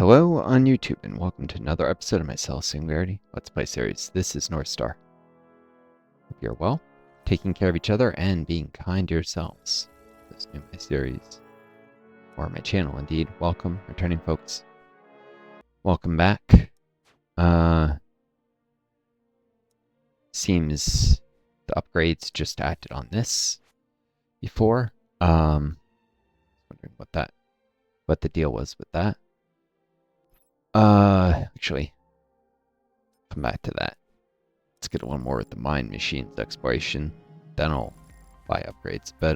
Hello on YouTube and welcome to another episode of my Singularity Let's Play series. This is Northstar. Hope you're well, taking care of each other, and being kind to yourselves. This is my series, or my channel indeed. Welcome, returning folks. Welcome back. Seems the upgrades just acted on this before. Wondering what the deal was with that. Actually, come back to that. Let's get a little more with the mine machines exploration. Then I'll buy upgrades. But,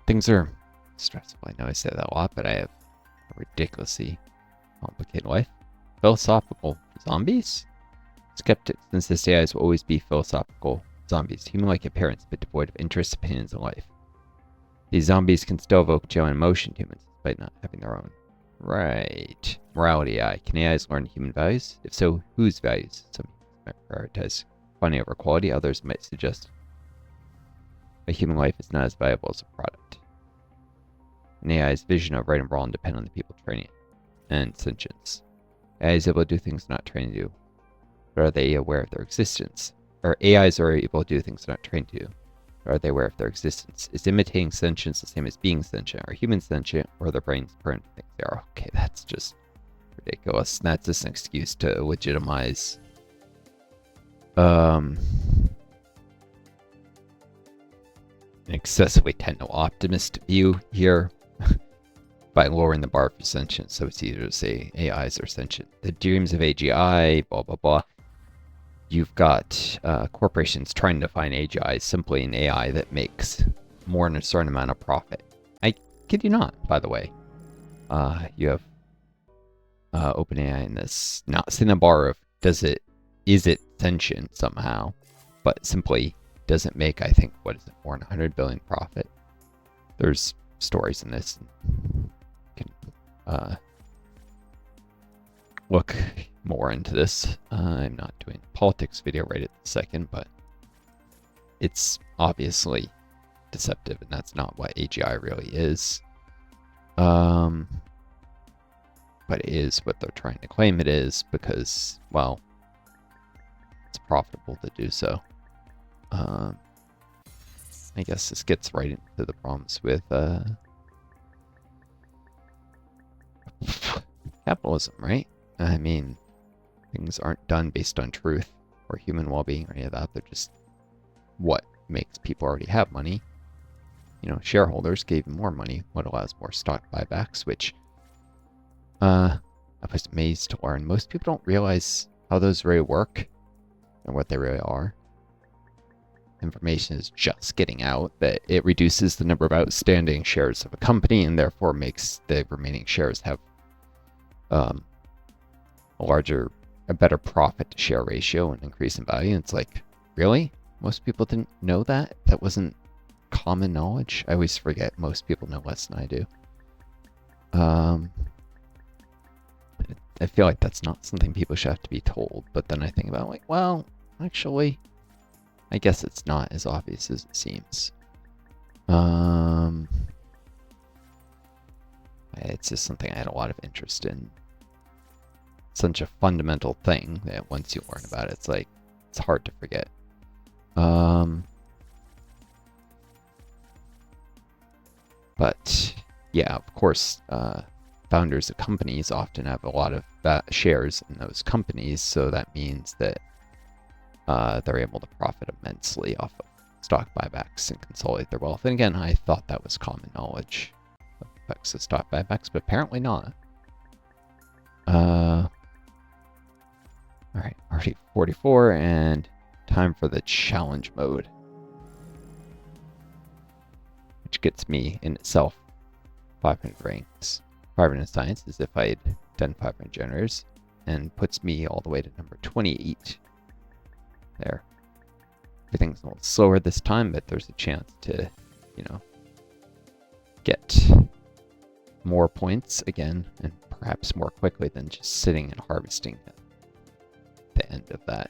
things are stressful. I know I say that a lot, but I have a ridiculously complicated life. Philosophical zombies? Skeptics insist AIs will always be philosophical zombies, human-like appearance, but devoid of interests, opinions, and life. These zombies can still evoke genuine emotion to humans, despite not having their own. Right. Morality AI. Can AIs learn human values? If so, whose values? Some might prioritize quantity over quality. Others might suggest a human life is not as valuable as a product. An AI's vision of right and wrong depend on the people training it. And sentience. AI is able to do things not trained to do. But are they aware of their existence? Or AIs are able to do things they're not trained to do. Are they aware of their existence? Is imitating sentience the same as being sentient? Are humans sentient, or are their brains programmed to think they are? Okay, that's just ridiculous. That's just an excuse to legitimize an excessively techno-optimist view here by lowering the bar for sentience, so it's easier to say AIs are sentient. The dreams of AGI, blah, blah, blah. You've got corporations trying to find AGI, simply an AI that makes more than a certain amount of profit. I kid you not, by the way. You have OpenAI in this, not setting a bar of is it sentient somehow, but simply doesn't make, I think, what is it, more than 100 billion profit. There's stories in this. You can look more into this. I'm not doing a politics video right at the second, but it's obviously deceptive, and that's not what AGI really is. But it is what they're trying to claim it is because, well, it's profitable to do so. I guess this gets right into the problems with capitalism, right? I mean, things aren't done based on truth or human well-being or any of that. They're just what makes people already have money. You know, shareholders gave more money, what allows more stock buybacks, which I was amazed to learn. Most people don't realize how those really work and what they really are. Information is just getting out that it reduces the number of outstanding shares of a company and therefore makes the remaining shares have a better profit to share ratio and increase in value. And it's like, really? Most people didn't know that? That wasn't common knowledge? I always forget most people know less than I do. I feel like that's not something people should have to be told, but then I think about, like, well, actually, I guess it's not as obvious as it seems. It's just something I had a lot of interest in. Such a fundamental thing that once you learn about it, it's like, it's hard to forget. But yeah, of course, founders of companies often have a lot of shares in those companies, so that means that they're able to profit immensely off of stock buybacks and consolidate their wealth. And again, I thought that was common knowledge of the effects of stock buybacks, but apparently not. Alright, already 44, and time for the challenge mode. Which gets me, in itself, 500 ranks. 500 science as if I had done 500 generators, and puts me all the way to number 28. There. Everything's a little slower this time, but there's a chance to, you know, get more points again, and perhaps more quickly than just sitting and harvesting at the end of that.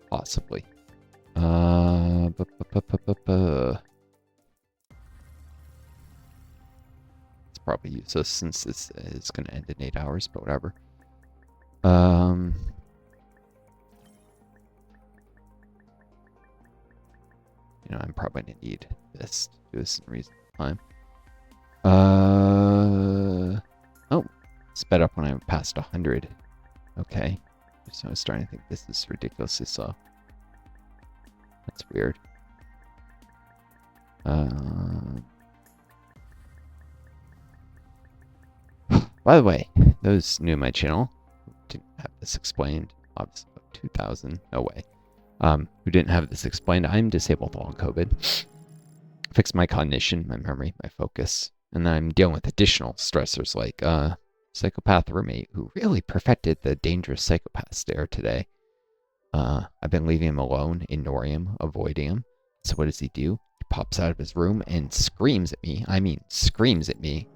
Possibly. It's probably useless since this is going to end in 8 hours, but whatever. You know, I'm probably going to need this to do this in reasonable time. Oh, sped up when I passed 100. Okay. So I was starting to think this is ridiculously slow. That's weird. By the way, those new to my channel didn't have this explained. Obviously, 2000. No way. Who didn't have this explained? I'm disabled long COVID. Fixed my cognition, my memory, my focus, and then I'm dealing with additional stressors like psychopath roommate who really perfected the dangerous psychopath stare today. I've been leaving him alone, ignoring him, avoiding him. So what does he do? He pops out of his room and screams at me. I mean, screams at me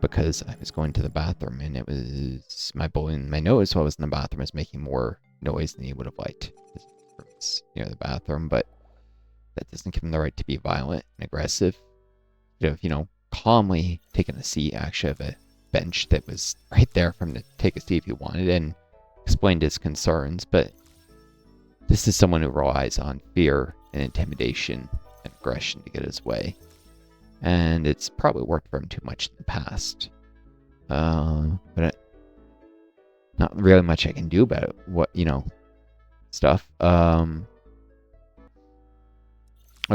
because I was going to the bathroom and it was my blowing my nose while I was in the bathroom was making more noise than he would have liked. It's near the bathroom, but that doesn't give him the right to be violent and aggressive. He could have, you know, calmly taken a seat actually of a bench that was right there for him to take a seat if he wanted and explained his concerns, but this is someone who relies on fear and intimidation and aggression to get his way. And it's probably worked for him too much in the past. But not really much I can do about it. What, you know, stuff. Oh,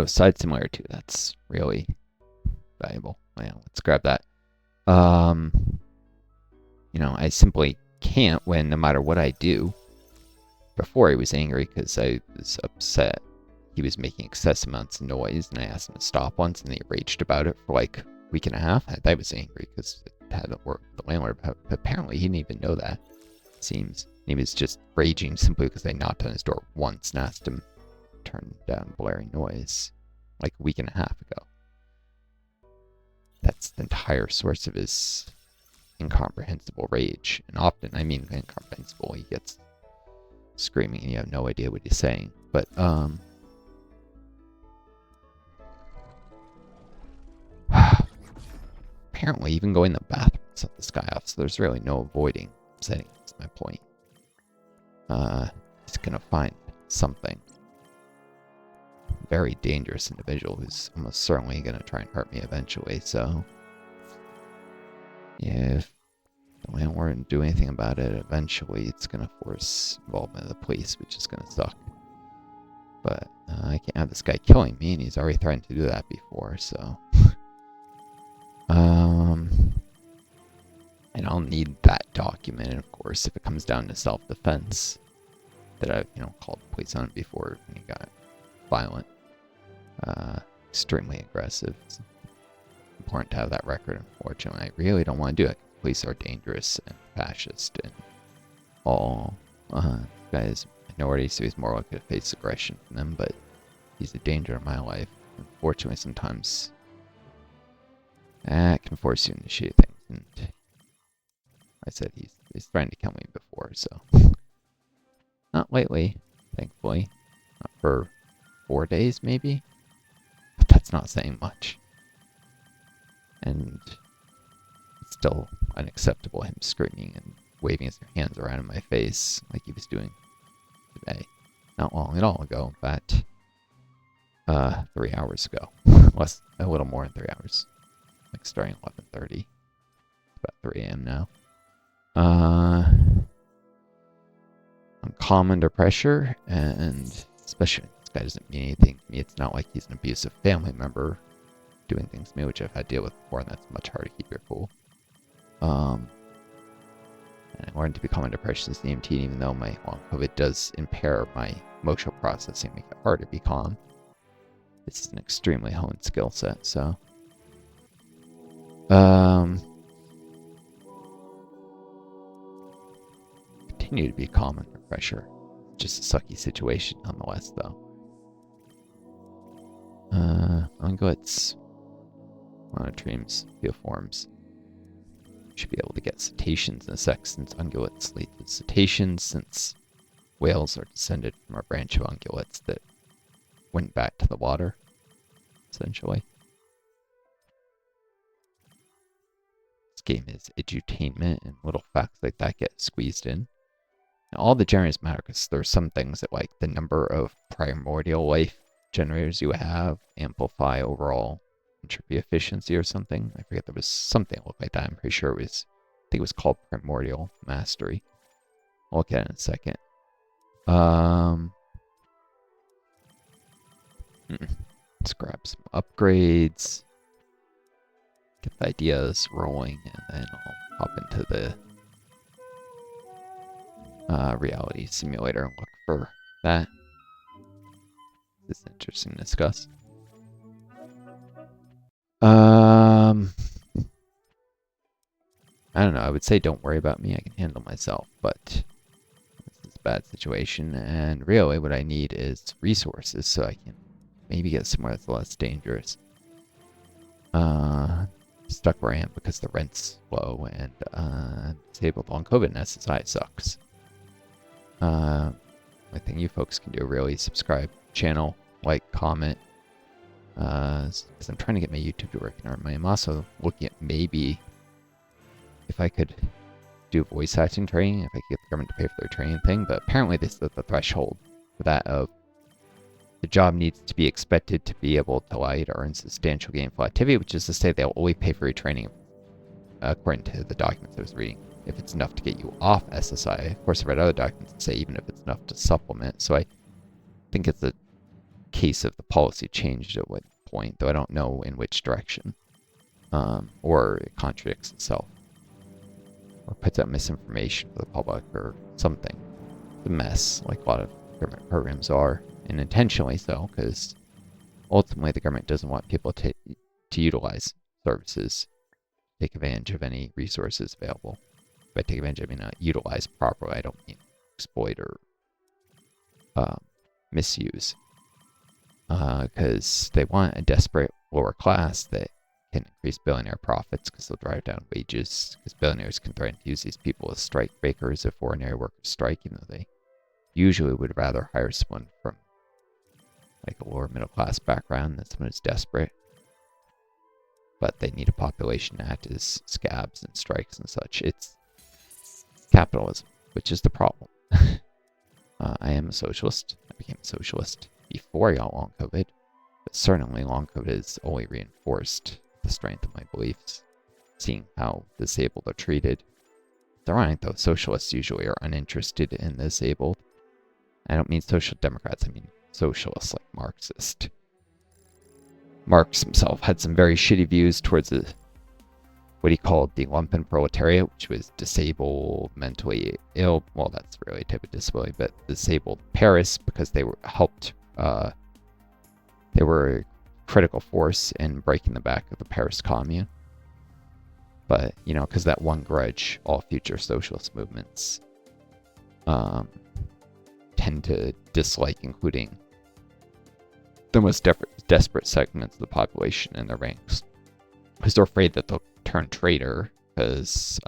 side Singularity 2. That's really valuable. Yeah, let's grab that. You know, I simply can't when no matter what I do. Before he was angry because I was upset. He was making excessive amounts of noise and I asked him to stop once and he raged about it for like a week and a half. I was angry because it hadn't worked with the landlord, but apparently he didn't even know that. It seems he was just raging simply because I knocked on his door once and asked him to turn down blaring noise like a week and a half ago. That's the entire source of his incomprehensible rage. And often, I mean incomprehensible, he gets screaming and you have no idea what he's saying. But apparently even going to the bathroom set this guy off, so there's really no avoiding setting. That's my point. He's gonna find something. Very dangerous individual who's almost certainly gonna try and hurt me eventually, so yeah, if the landlord didn't do anything about it, eventually it's gonna force involvement of the police, which is gonna suck. But I can't have this guy killing me, and he's already threatened to do that before, so and I'll need that documented, of course, if it comes down to self-defense. That I've, you know, called the police on it before when he got violent, extremely aggressive. It's important to have that record. Unfortunately, I really don't want to do it. Police are dangerous and fascist and all. Guys, minority, so he's more likely to face aggression from them. But he's a danger in my life. Unfortunately, sometimes that can force you to initiate things. And I said he's trying to kill me before, so not lately, thankfully. Not for 4 days, maybe. But that's not saying much. And it's still unacceptable, him screaming and waving his hands around in my face like he was doing today. Not long at all ago, in fact. 3 hours ago. A little more than 3 hours. Like starting at 11:30. It's about 3 a.m. now. I'm calm under pressure, and especially this guy doesn't mean anything to me. It's not like he's an abusive family member doing things to me, which I've had to deal with before, and that's much harder to keep your cool. And I learned to be calm under pressure as an EMT, even though my long COVID does impair my emotional processing, make it hard to be calm. This is an extremely honed skill set, so continue to be calm under pressure. Just a sucky situation nonetheless, though. Ungulates, monotremes, theoforms. Should be able to get cetaceans in a sec, since ungulates lead to cetaceans, since whales are descended from a branch of ungulates that went back to the water, essentially. game is edutainment, and little facts like that get squeezed in. And all the generators matter because there's some things that, like, the number of primordial life generators you have amplify overall entropy efficiency or something. I forget, there was something that looked like that. I'm pretty sure I think it was called primordial mastery. I'll look at it in a second. Let's grab some upgrades, get the ideas rolling, and then I'll hop into the reality simulator and look for that. This is interesting to discuss. I don't know. I would say don't worry about me. I can handle myself, but this is a bad situation. And really, what I need is resources so I can maybe get somewhere that's less dangerous. Stuck where I am because the rent's low and disabled on COVID and SSI sucks. I think you folks can do really subscribe, channel, like, comment. Because I'm trying to get my YouTube to work. I'm also looking at maybe if I could do voice acting training, if I could get the government to pay for their training thing. But apparently they set the threshold for that of the job needs to be expected to be able to allow you to earn substantial gainful activity, which is to say they'll only pay for your training according to the documents I was reading. If it's enough to get you off SSI. Of course, I read other documents that say even if it's enough to supplement. So I think it's a case of the policy changed at what point, though I don't know in which direction. Or it contradicts itself. Or puts out misinformation for the public or something. It's a mess, like a lot of government programs are. And intentionally so, because ultimately the government doesn't want people to utilize services, take advantage of any resources available. By take advantage, I mean utilize properly. I don't mean exploit or misuse. Because they want a desperate lower class that can increase billionaire profits because they'll drive down wages. Because billionaires can threaten to use these people as strike breakers if ordinary workers strike, even though they usually would rather hire someone from like a lower middle class background than someone who's desperate. But they need a population to act as scabs and strikes and such. It's capitalism, which is the problem. I am a socialist. I became a socialist before I got long COVID, but certainly long COVID has only reinforced the strength of my beliefs, seeing how disabled are treated. It's ironic, though, socialists usually are uninterested in the disabled. I don't mean social democrats, I mean socialists like Marxist. Marx himself had some very shitty views towards what he called the lumpen proletariat, which was disabled, mentally ill. Well, that's really a type of disability, but disabled Paris because they were helped. They were a critical force in breaking the back of the Paris Commune. But, you know, because that one grudge, all future socialist movements tend to dislike including the most desperate segments of the population in their ranks. Because they're afraid that they'll turn traitor, because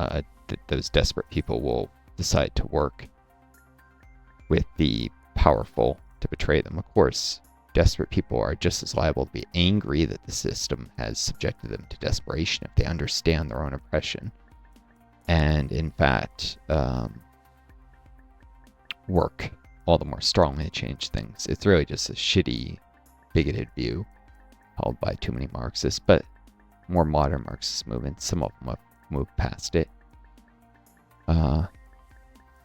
those desperate people will decide to work with the powerful to betray them. Of course, desperate people are just as liable to be angry that the system has subjected them to desperation if they understand their own oppression. And in fact, work all the more strongly to change things. It's really just a shitty, bigoted view held by too many Marxists, but more modern Marxist movements, some of them have moved past it.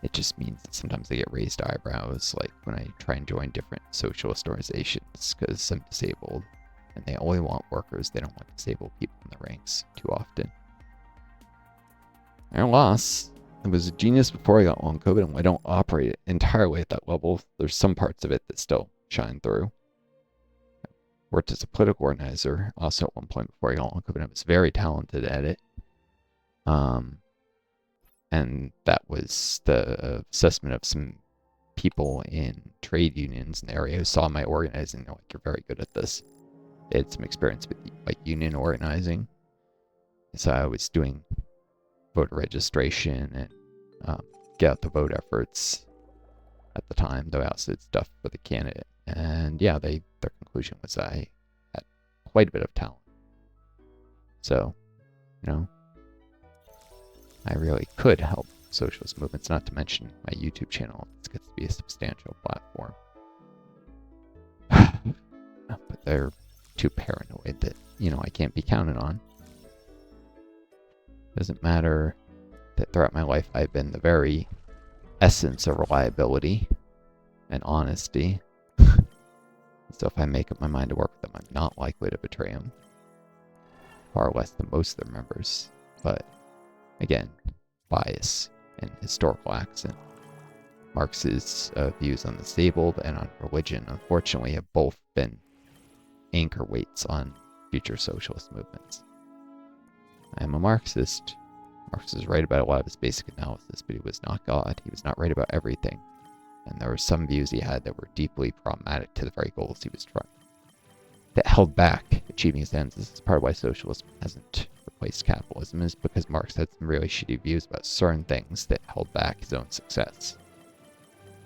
It just means that sometimes they get raised eyebrows, like when I try and join different socialist organizations, because I'm disabled, and they only want workers, they don't want disabled people in the ranks too often. I lost. I was a genius before I got long COVID, and I don't operate entirely at that level. There's some parts of it that still shine through. I worked as a political organizer also at one point before I got long COVID. I was very talented at it. And that was the assessment of some people in trade unions in the area who saw my organizing. They're like, "You're very good at this." They had some experience with like union organizing. So I was doing voter registration and get out the vote efforts at the time, though I also did stuff for the candidate. And yeah, their conclusion was I had quite a bit of talent. So, you know, I really could help socialist movements, not to mention my YouTube channel. It gets to be a substantial platform. But they're too paranoid that, I can't be counted on. Doesn't matter that throughout my life I've been the very essence of reliability and honesty. So if I make up my mind to work with them, I'm not likely to betray them. Far less than most of their members. But again, bias and historical accent. Marx's views on the disabled and on religion, unfortunately, have both been anchor weights on future socialist movements. I am a Marxist. Marx is right about a lot of his basic analysis, but he was not God. He was not right about everything. And there were some views he had that were deeply problematic to the very goals he was trying. That held back achieving his ends. This is part of why socialism hasn't replaced capitalism, is because Marx had some really shitty views about certain things that held back his own success.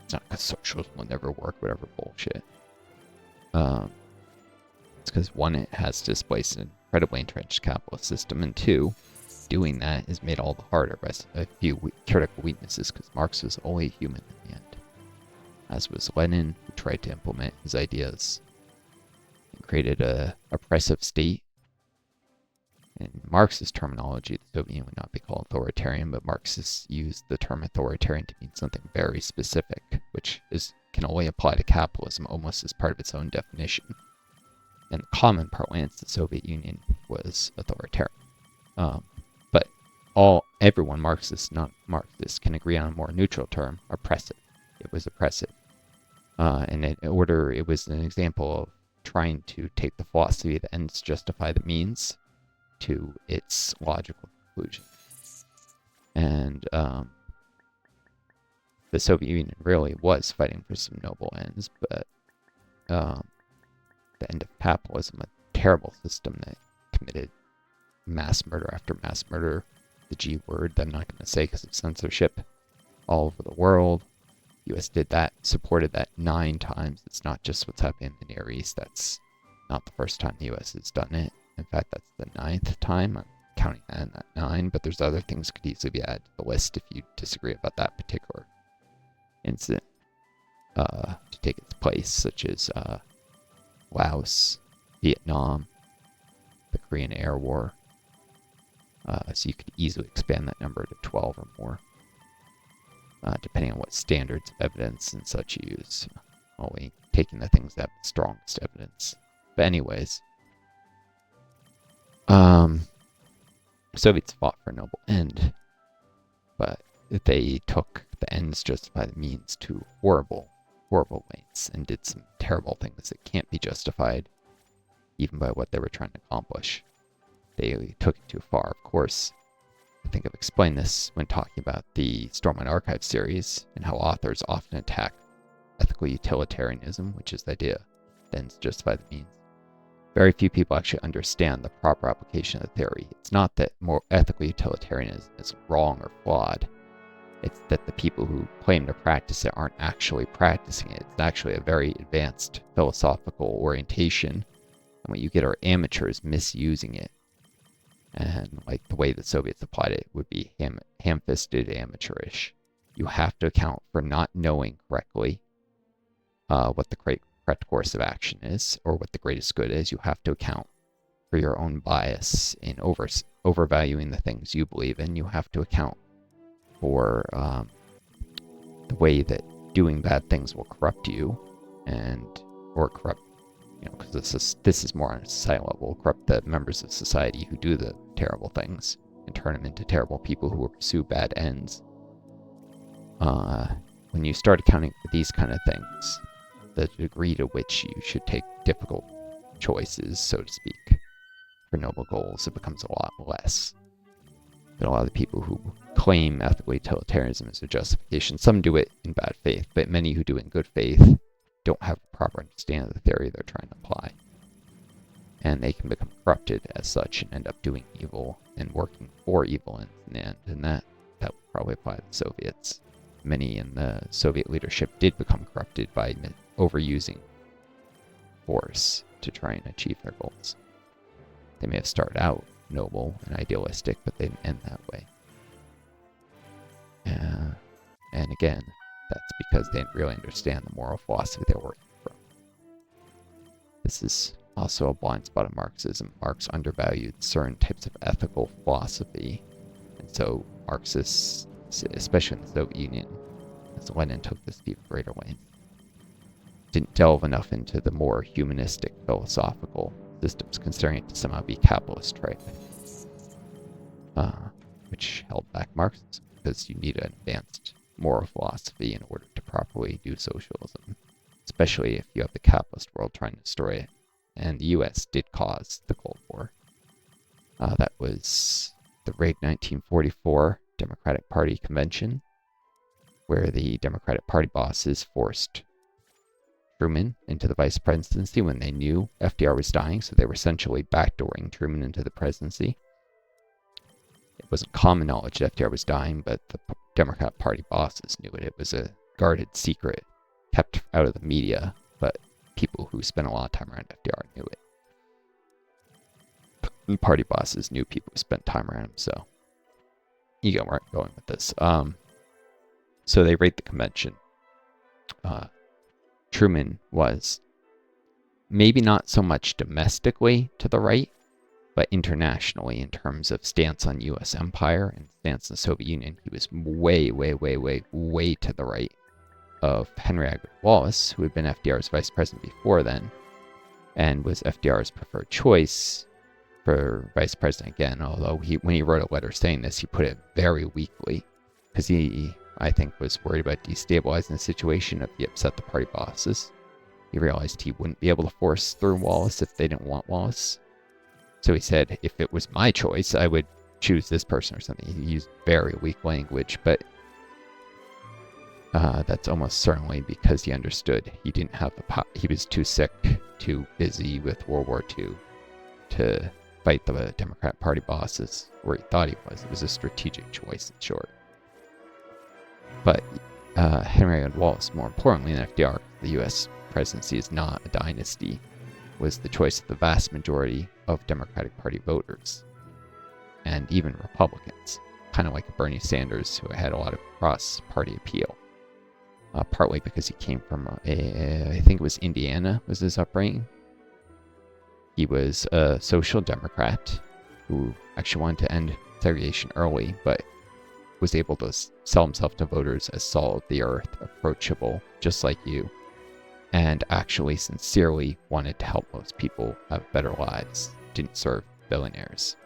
It's not because socialism will never work, whatever bullshit. It's because one, it has displaced an incredibly entrenched capitalist system, and two, doing that is made all the harder by a few critical weaknesses, because Marx was only human in the end. As was Lenin, who tried to implement his ideas and created a oppressive state. In Marx's terminology, the Soviet Union would not be called authoritarian, but Marxists used the term authoritarian to mean something very specific, which can only apply to capitalism almost as part of its own definition. In common parlance, the Soviet Union was authoritarian. But everyone, Marxist, non-Marxist, can agree on a more neutral term, oppressive. It was oppressive. And it was an example of trying to take the philosophy that ends justify the means to its logical conclusion. And the Soviet Union really was fighting for some noble ends, but the end of capitalism, a terrible system that committed mass murder after mass murder, the G word that I'm not going to say because of censorship, all over the world. The U.S. did that, supported that 9 times. It's not just what's happening in the Near East. That's not the first time the U.S. has done it. In fact, that's the 9th time. I'm counting that in that 9, but there's other things could easily be added to the list if you disagree about that particular incident to take its place, such as Laos, Vietnam, the Korean Air War. So you could easily expand that number to 12 or more, depending on what standards of evidence and such you use. Only taking the things that have the strongest evidence. But anyways, Soviets fought for a noble end, but they took the ends justify the means to horrible, horrible lengths and did some terrible things that can't be justified even by what they were trying to accomplish. They took it too far. Of course, I think I've explained this when talking about the Stormlight Archive series and how authors often attack ethical utilitarianism, which is the idea that ends justify the means. Very few people actually understand the proper application of the theory. It's not that more ethical utilitarianism is wrong or flawed. It's that the people who claim to practice it aren't actually practicing it. It's actually a very advanced philosophical orientation. And what you get are amateurs misusing it. And like the way the Soviets applied it would be ham-fisted, amateurish. You have to account for not knowing correctly what the correct course of action is, or what the greatest good is. You have to account for your own bias in overvaluing the things you believe in. You have to account for the way that doing bad things will corrupt you, or corrupt, because this is more on a societal level, corrupt the members of society who do the terrible things and turn them into terrible people who will pursue bad ends. When you start accounting for these kind of things, the degree to which you should take difficult choices, so to speak, for noble goals, it becomes a lot less. But a lot of the people who claim ethical utilitarianism as a justification, some do it in bad faith, but many who do it in good faith don't have a proper understanding of the theory they're trying to apply. And they can become corrupted as such and end up doing evil and working for evil in the end. And that would probably apply to the Soviets. Many in the Soviet leadership did become corrupted by overusing force to try and achieve their goals. They may have started out noble and idealistic, but they didn't end that way. And again, that's because they didn't really understand the moral philosophy they were working from. This is also a blind spot of Marxism. Marx undervalued certain types of ethical philosophy, and so Marxists, especially in the Soviet Union, as Lenin took this to greater length, didn't delve enough into the more humanistic philosophical systems, considering it to somehow be capitalist type, which held back Marxism, because you need an advanced moral philosophy in order to properly do socialism, especially if you have the capitalist world trying to destroy it. And the US did cause the Cold War. That was the rigged 1944 Democratic Party convention, where the Democratic Party bosses forced Truman into the vice presidency when they knew FDR was dying, so they were essentially backdooring Truman into the presidency. It wasn't common knowledge that FDR was dying, but the Democrat Party bosses knew it. It was a guarded secret, kept out of the media, but people who spent a lot of time around FDR knew it. And party bosses knew people who spent time around him, so you get where I'm going with this. So they rigged the convention. Truman was maybe not so much domestically to the right, but internationally in terms of stance on U.S. empire and stance on the Soviet Union. He was way, way, way, way, way to the right of Henry Agar Wallace, who had been FDR's vice president before then, and was FDR's preferred choice for vice president again, although when he wrote a letter saying this, he put it very weakly, because he, I think, was worried about destabilizing the situation if he upset the party bosses. He realized he wouldn't be able to force through Wallace if they didn't want Wallace. So he said, if it was my choice, I would choose this person or something. He used very weak language, but that's almost certainly because he understood he didn't have the power. He was too sick, too busy with World War II to fight the Democrat Party bosses where he thought he was. It was a strategic choice, in short. But Henry Agar Wallace, more importantly than FDR, the U.S. presidency is not a dynasty, was the choice of the vast majority of Democratic Party voters, and even Republicans, kind of like Bernie Sanders, who had a lot of cross-party appeal, partly because he came from, I think it was Indiana was his upbringing. He was a social democrat who actually wanted to end segregation early, but was able to sell himself to voters as salt of the earth, approachable, just like you, and actually sincerely wanted to help most people have better lives, didn't serve billionaires.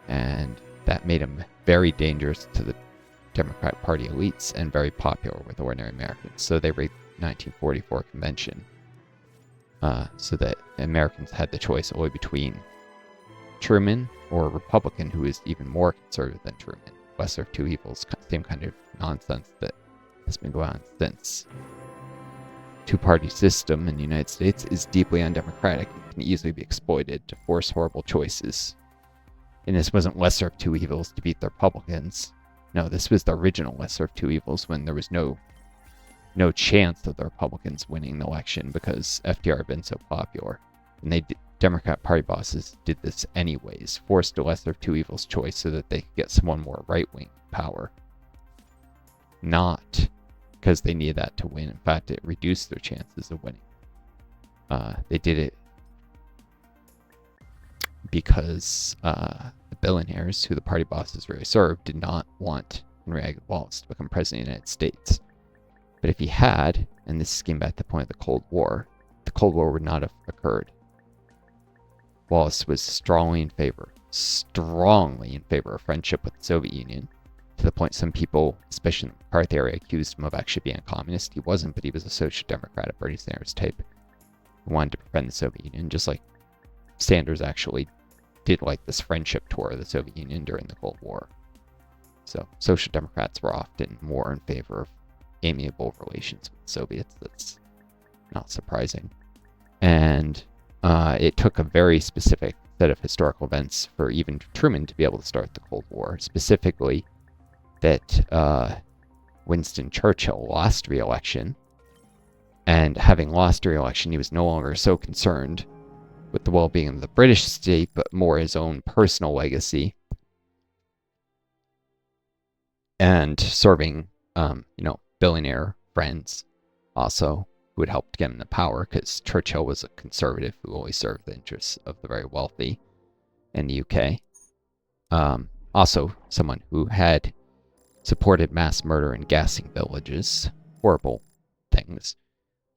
And that made him very dangerous to the Democrat Party elites and very popular with ordinary Americans. So they rigged the 1944 convention so that Americans had the choice only between Truman or a Republican who is even more conservative than Truman. Lesser of two evils, same kind of nonsense that has been going on since. Two-party system in the United States is deeply undemocratic and can easily be exploited to force horrible choices. And this wasn't lesser of two evils to beat the Republicans. No, this was the original lesser of two evils when there was no chance of the Republicans winning the election because FDR had been so popular. And Democrat Party bosses did this anyways, forced a lesser of two evils choice so that they could get someone more right-wing power. Not because they needed that to win. In fact, it reduced their chances of winning. They did it because the billionaires, who the party bosses really served, did not want Henry Agar Wallace to become president of the United States. But if he had, and this came back to the point of the Cold War would not have occurred. Wallace was strongly in favor of friendship with the Soviet Union, to the point some people, especially in the McCarthy area, accused him of actually being a communist. He wasn't, but he was a social democrat, a Bernie Sanders type, who wanted to befriend the Soviet Union, just like Sanders actually did like this friendship tour of the Soviet Union during the Cold War. So social democrats were often more in favor of amiable relations with the Soviets. That's not surprising. And it took a very specific set of historical events for even Truman to be able to start the Cold War. Specifically, that Winston Churchill lost re-election, and having lost re-election, he was no longer so concerned with the well-being of the British state, but more his own personal legacy. and serving, billionaire friends also who had helped get him to power, because Churchill was a conservative who always served the interests of the very wealthy in the UK. Also, someone who had supported mass murder and gassing villages, horrible things.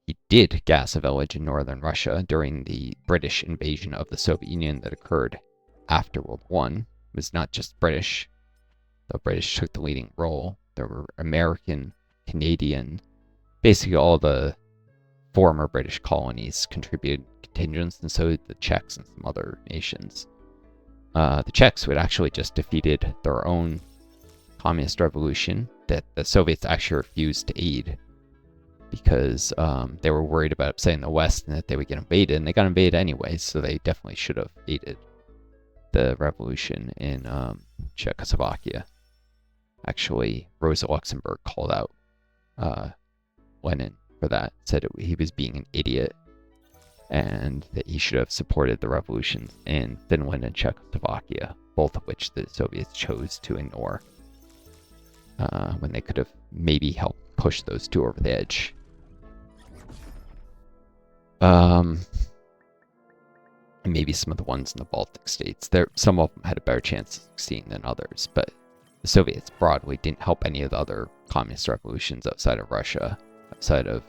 He did gas a village in northern Russia during the British invasion of the Soviet Union that occurred after World War I. It was not just British. The British took the leading role. There were American, Canadian, basically all the former British colonies contributed contingents, and so did the Czechs and some other nations. The Czechs who had actually just defeated their own communist revolution that the Soviets actually refused to aid because they were worried about upsetting the West and that they would get invaded, and they got invaded anyways, so they definitely should have aided the revolution in Czechoslovakia. Actually, Rosa Luxemburg called out Lenin for that, said he was being an idiot and that he should have supported the revolutions in Finland and Czechoslovakia, both of which the Soviets chose to ignore when they could have maybe helped push those two over the edge. And maybe some of the ones in the Baltic states. Some of them had a better chance of succeeding than others, but the Soviets broadly didn't help any of the other communist revolutions outside of Russia, outside of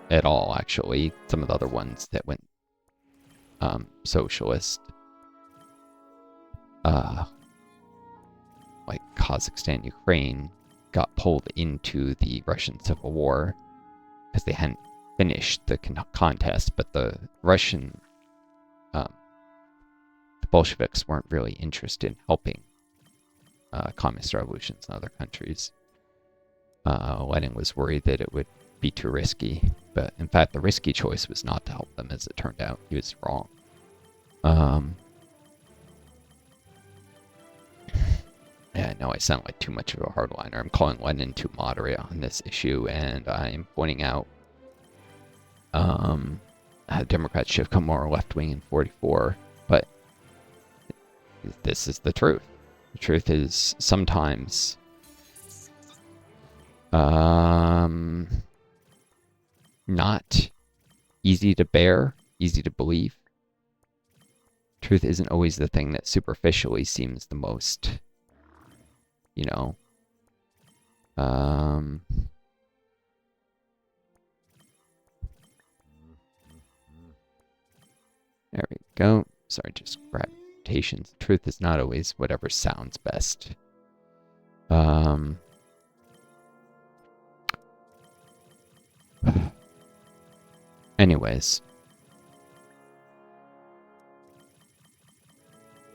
at all, actually. Some of the other ones that went socialist, like Kazakhstan, Ukraine, got pulled into the Russian Civil War because they hadn't finished the contest, but the Bolsheviks weren't really interested in helping communist revolutions in other countries. Lenin was worried that it would be too risky, but in fact the risky choice was not to help them, as it turned out. He was wrong. Yeah, I know I sound like too much of a hardliner. I'm calling Lenin too moderate on this issue, and I'm pointing out how Democrats should have come more left-wing in 44, but this is the truth. The truth is sometimes not easy to bear, easy to believe. Truth isn't always the thing that superficially seems the most, there we go. Sorry, just grab notations. Truth is not always whatever sounds best. Anyways.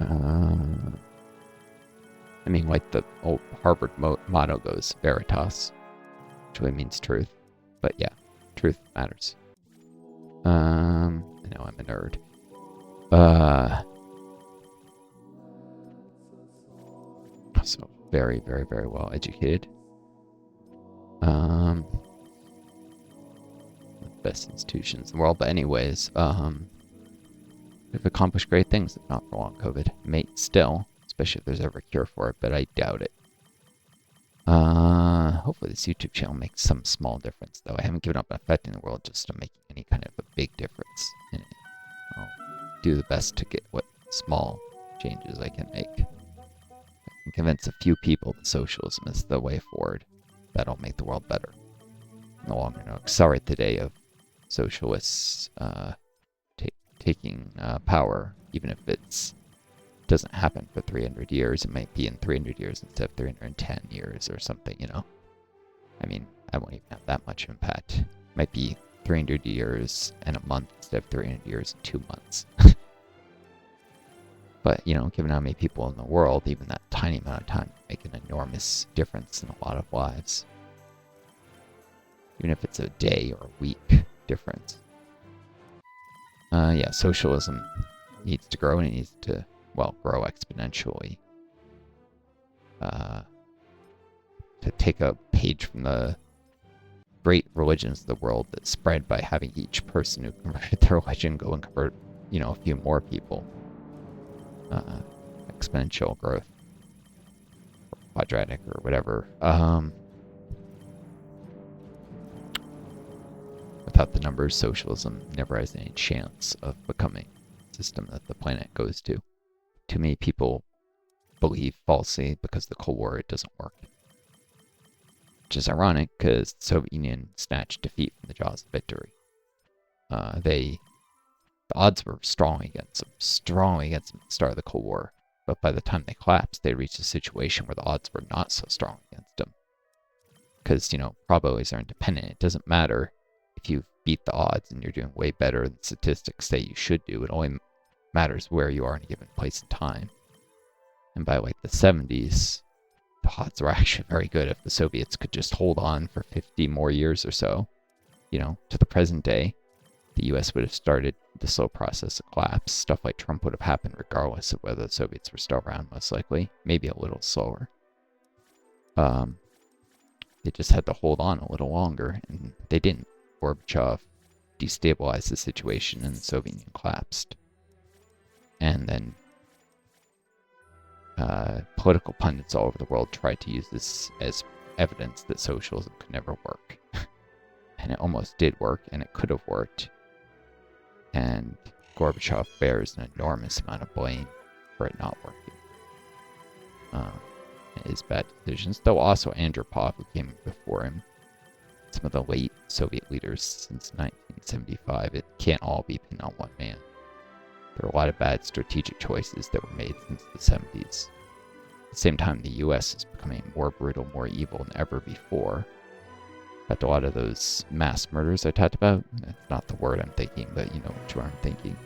I mean, like the old Harvard motto goes, Veritas, which really means truth. But yeah, truth matters. I know I'm a nerd. So very, very, very well educated. The best institutions in the world. But anyways, they've accomplished great things, if not for long COVID. May still, especially if there's ever a cure for it, but I doubt it. Hopefully this YouTube channel makes some small difference, though. I haven't given up on affecting the world just to make any kind of a big difference in it. I'll do the best to get what small changes I can make. I can convince a few people that socialism is the way forward. That'll make the world better. In the long run, it'll accelerate the day of socialists taking power, even if it doesn't happen for 300 years. It might be in 300 years instead of 310 years or something, I mean, I won't even have that much impact. It might be 300 years and a month instead of 300 years and 2 months. But, given how many people in the world, even that tiny amount of time make an enormous difference in a lot of lives. Even if it's a day or a week difference. Yeah, socialism needs to grow, and it needs to, grow exponentially. To take a page from the great religions of the world that spread by having each person who converted their religion go and convert, a few more people. Exponential growth. quadratic or whatever. Without the numbers, socialism never has any chance of becoming a system that the planet goes to. Too many people believe falsely because of the Cold War it doesn't work. Which is ironic because the Soviet Union snatched defeat from the jaws of victory. The odds were strongly against them at the start of the Cold War. But by the time they collapsed, they reached a situation where the odds were not so strong against them. Because, probabilities are independent. It doesn't matter if you beat the odds and you're doing way better than statistics say you should do. It only matters where you are in a given place and time. And by like the 70s, the odds were actually very good if the Soviets could just hold on for 50 more years or so, to the present day. The US would have started the slow process of collapse. Stuff like Trump would have happened regardless of whether the Soviets were still around, most likely. Maybe a little slower. They just had to hold on a little longer, and they didn't. Gorbachev destabilized the situation, and the Soviet Union collapsed. And then political pundits all over the world tried to use this as evidence that socialism could never work. And it almost did work, and it could have worked. And Gorbachev bears an enormous amount of blame for it not working. His bad decisions, though also Andropov, who came before him, some of the late Soviet leaders since 1975, it can't all be pinned on one man. There are a lot of bad strategic choices that were made since the 70s. At the same time, the US is becoming more brutal, more evil than ever before. But a lot of those mass murders I talked about, that's not the word I'm thinking, but you know which one I'm thinking.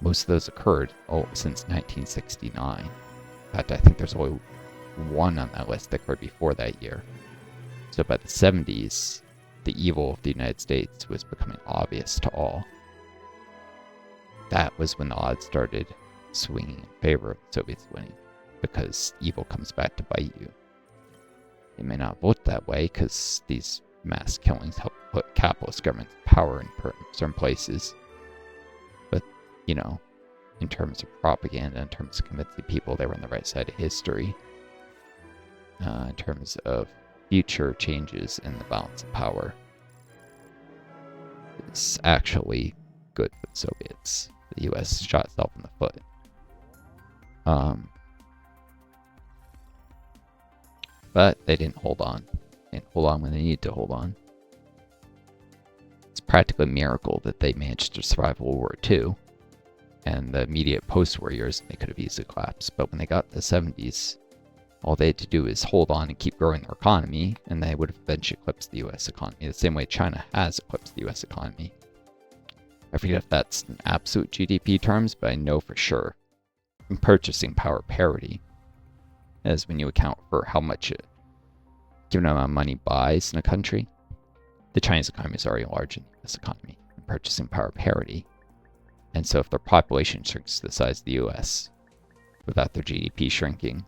Most of those occurred since 1969. In fact, I think there's only one on that list that occurred before that year. So by the 70s, the evil of the United States was becoming obvious to all. That was when the odds started swinging in favor of the Soviets winning, because evil comes back to bite you. It may not look that way because these mass killings help put capitalist governments in power in certain places. But, in terms of propaganda, in terms of convincing people they were on the right side of history, in terms of future changes in the balance of power, it's actually good for the Soviets. The US shot itself in the foot. But they didn't hold on. They didn't hold on when they needed to hold on. It's practically a miracle that they managed to survive World War II. And the immediate post-war years, they could have easily collapsed. But when they got to the 70s, all they had to do is hold on and keep growing their economy, and they would have eventually eclipsed the US economy, the same way China has eclipsed the US economy. I forget if that's in absolute GDP terms, but I know for sure. In purchasing power parity, as when you account for how much a given amount of money buys in a country. The Chinese economy is already larger than the US economy in purchasing power parity. And so if their population shrinks to the size of the US, without their GDP shrinking,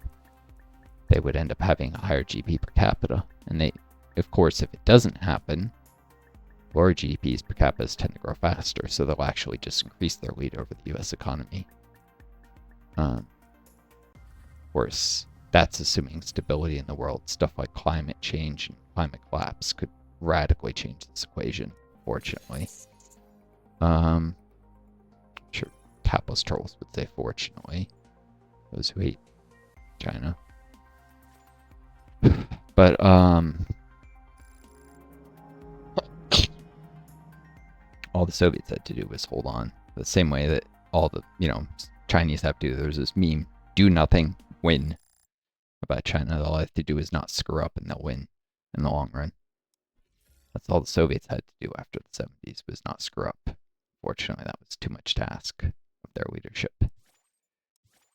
they would end up having a higher GDP per capita. And they, of course, if it doesn't happen, lower GDPs per capita tend to grow faster, so they'll actually just increase their lead over the US economy. Of course, that's assuming stability in the world. Stuff like climate change and climate collapse could radically change this equation, fortunately. I'm sure capitalist trolls would say fortunately, those who hate China. But, all the Soviets had to do was hold on. The same way that all the, Chinese have to do. There's this meme, do nothing, win. About China, all they have to do is not screw up and they'll win in the long run. That's all the Soviets had to do after the 70s, was not screw up. Fortunately, that was too much to ask of their leadership.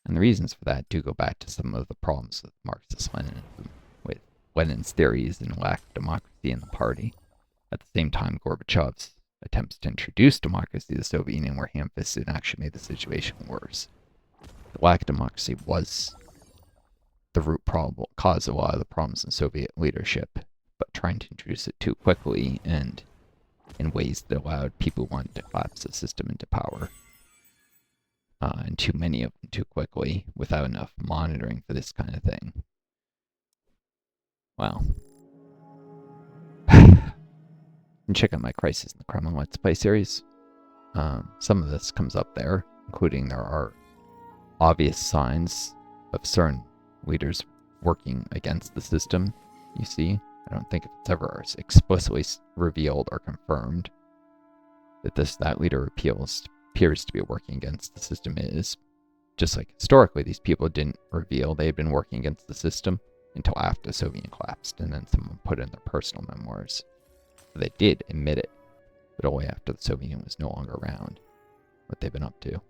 And the reasons for that do go back to some of the problems with Marxist-Leninism, with Lenin's theories and lack of democracy in the party. At the same time, Gorbachev's attempts to introduce democracy to the Soviet Union were ham-fisted and actually made the situation worse. The lack of democracy was the root cause of a lot of the problems in Soviet leadership, but trying to introduce it too quickly and in ways that allowed people who wanted to collapse the system into power, and too many of them too quickly without enough monitoring for this kind of thing, Wow. And check out my Crisis in the Kremlin Let's Play series. Some of this comes up there, including there are obvious signs of certain leaders working against the system, you see. I don't think it's ever explicitly revealed or confirmed that that leader appears to be working against the system. Is just like historically, these people didn't reveal they had been working against the system until after the Soviet collapsed, and then someone put in their personal memoirs. They did admit it, but only after the Soviet Union was no longer around, what they've been up to.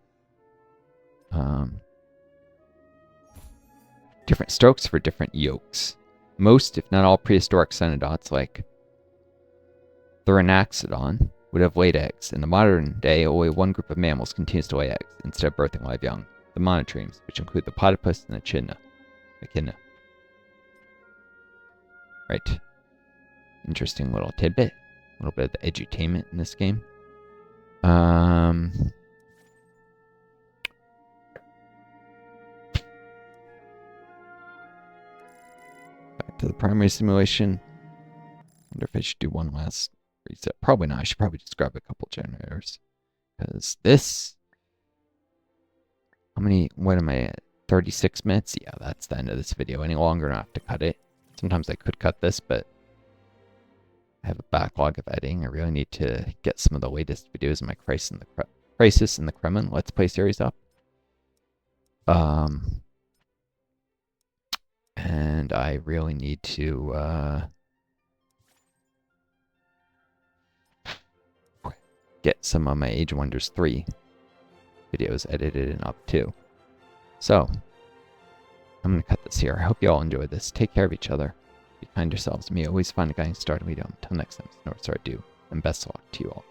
Different strokes for different yolks. Most, if not all, prehistoric cynodots, like Theranaxodon, would have laid eggs. In the modern day, only one group of mammals continues to lay eggs, instead of birthing live young, the monotremes, which include the platypus and the echidna. Right. Interesting little tidbit. A little bit of the edutainment in this game. Back to the primary simulation. Wonder if I should do one last reset. Probably not. I should probably just grab a couple generators. Because this... what am I at? 36 minutes? Yeah, that's the end of this video. Any longer, I have to cut it. Sometimes I could cut this, but I have a backlog of editing. I really need to get some of the latest videos in my Crisis in the Kremlin Let's Play series up. And I really need to get some of my Age of Wonders 3 videos edited and up too. So, I'm going to cut this here. I hope you all enjoyed this. Take care of each other. Be kind yourselves. Me always find a guy and start a video. Until next time, it's Northstar do, and best of luck to you all.